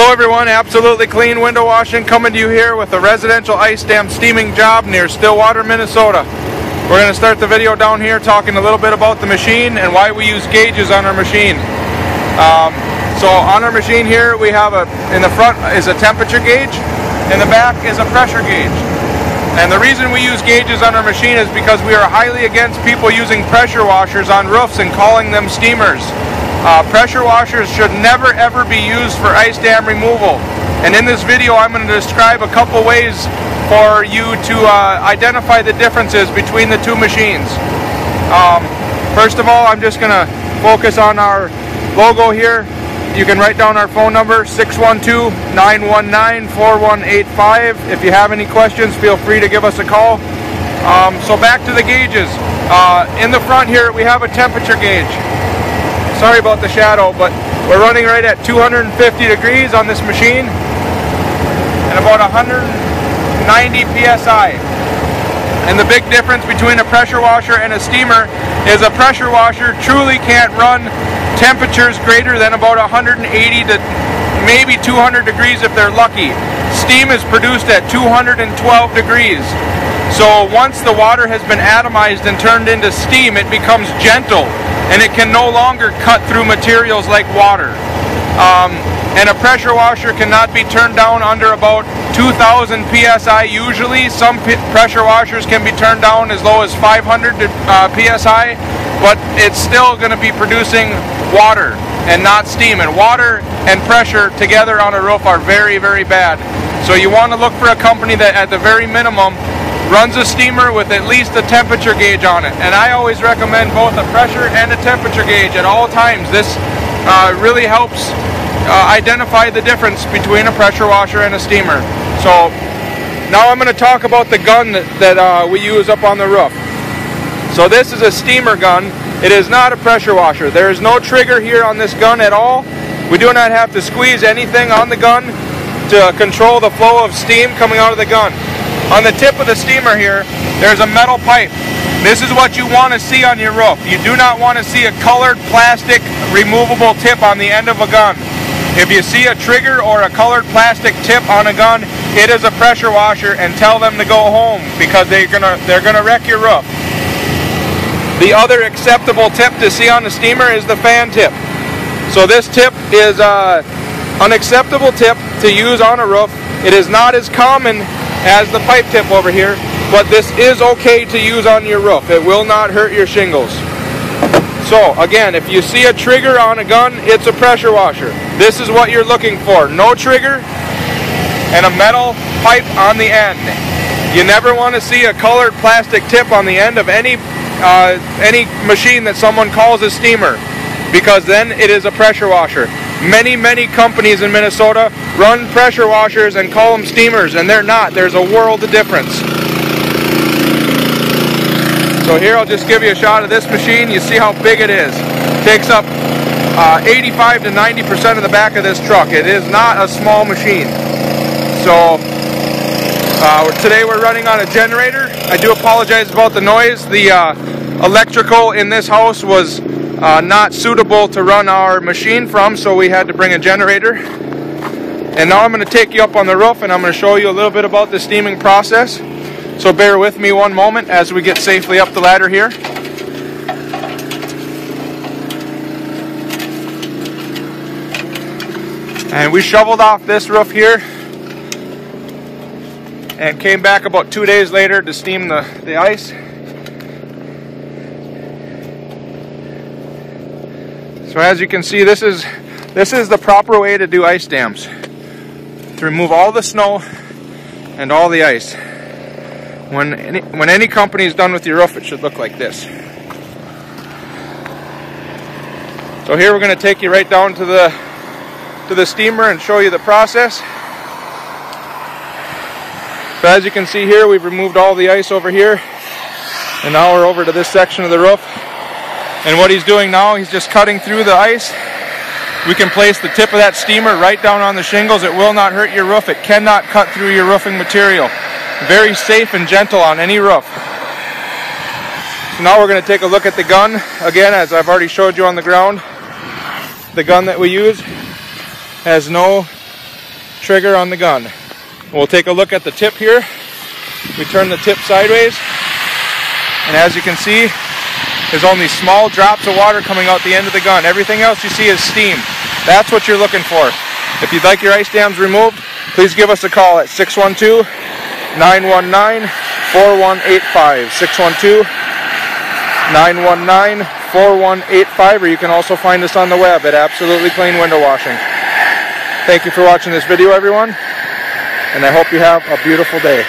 Hello everyone, Absolutely Clean Window Washing coming to you here with a residential ice dam steaming job near Stillwater, Minnesota. We're going to start the video down here talking a little bit about the machine and why we use gauges on our machine. So on our machine here we have in the front is a temperature gauge, in the back is a pressure gauge. And the reason we use gauges on our machine is because we are highly against people using pressure washers on roofs and calling them steamers. Pressure washers should never ever be used for ice dam removal. And in this video I'm going to describe a couple ways for you to identify the differences between the two machines. First of all, I'm just going to focus on our logo here. You can write down our phone number, 612-919-4185. If you have any questions, feel free to give us a call. So back to the gauges. In the front here we have a temperature gauge. Sorry about the shadow, but we're running right at 250 degrees on this machine and about 190 psi. And the big difference between a pressure washer and a steamer is a pressure washer truly can't run temperatures greater than about 180 to maybe 200 degrees if they're lucky. Steam is produced at 212 degrees. So once the water has been atomized and turned into steam, it becomes gentle and it can no longer cut through materials like water. And a pressure washer cannot be turned down under about 2,000 psi usually. Some pressure washers can be turned down as low as 500 psi, but it's still going to be producing water and not steam. And water and pressure together on a roof are very, very bad. So you want to look for a company that at the very minimum runs a steamer with at least a temperature gauge on it. And I always recommend both a pressure and a temperature gauge at all times. This really helps identify the difference between a pressure washer and a steamer. So now I'm going to talk about the gun that we use up on the roof. So this is a steamer gun. It is not a pressure washer. There is no trigger here on this gun at all. We do not have to squeeze anything on the gun to control the flow of steam coming out of the gun. On the tip of the steamer here, there's a metal pipe. This is what you want to see on your roof. You do not want to see a colored plastic removable tip on the end of a gun. If you see a trigger or a colored plastic tip on a gun, it is a pressure washer, and tell them to go home because they're gonna wreck your roof. The other acceptable tip to see on the steamer is the fan tip. So this tip is an acceptable tip to use on a roof. It is not as common as the pipe tip over here, but this is okay to use on your roof. It will not hurt your shingles. So again, if you see a trigger on a gun, it's a pressure washer. This is what you're looking for. No trigger and a metal pipe on the end. You never want to see a colored plastic tip on the end of any machine that someone calls a steamer, because then it is a pressure washer. Many companies in Minnesota run pressure washers and call them steamers, and they're not. There's a world of difference. So here I'll just give you a shot of this machine. You see how big it is. It takes up 85 to 90% of the back of this truck. It is not a small machine. So today we're running on a generator. I do apologize about the noise. The electrical in this house was not suitable to run our machine from, so we had to bring a generator. And now I'm going to take you up on the roof and I'm going to show you a little bit about the steaming process. So bear with me one moment as we get safely up the ladder here. And we shoveled off this roof here and came back about 2 days later to steam the ice. So as you can see, this is the proper way to do ice dams, to remove all the snow and all the ice. When any company is done with your roof, it should look like this. So here we're going to take you right down to the steamer and show you the process. So as you can see here, we've removed all the ice over here, and now we're over to this section of the roof. And what he's doing now, he's just cutting through the ice. We can place the tip of that steamer right down on the shingles. It will not hurt your roof. It cannot cut through your roofing material. Very safe and gentle on any roof. So now we're going to take a look at the gun. Again, as I've already showed you on the ground, the gun that we use has no trigger on the gun. We'll take a look at the tip here. We turn the tip sideways, and as you can see, there's only small drops of water coming out the end of the gun. Everything else you see is steam. That's what you're looking for. If you'd like your ice dams removed, please give us a call at 612-919-4185. 612-919-4185, or you can also find us on the web at Absolutely Clean Window Washing. Thank you for watching this video, everyone, and I hope you have a beautiful day.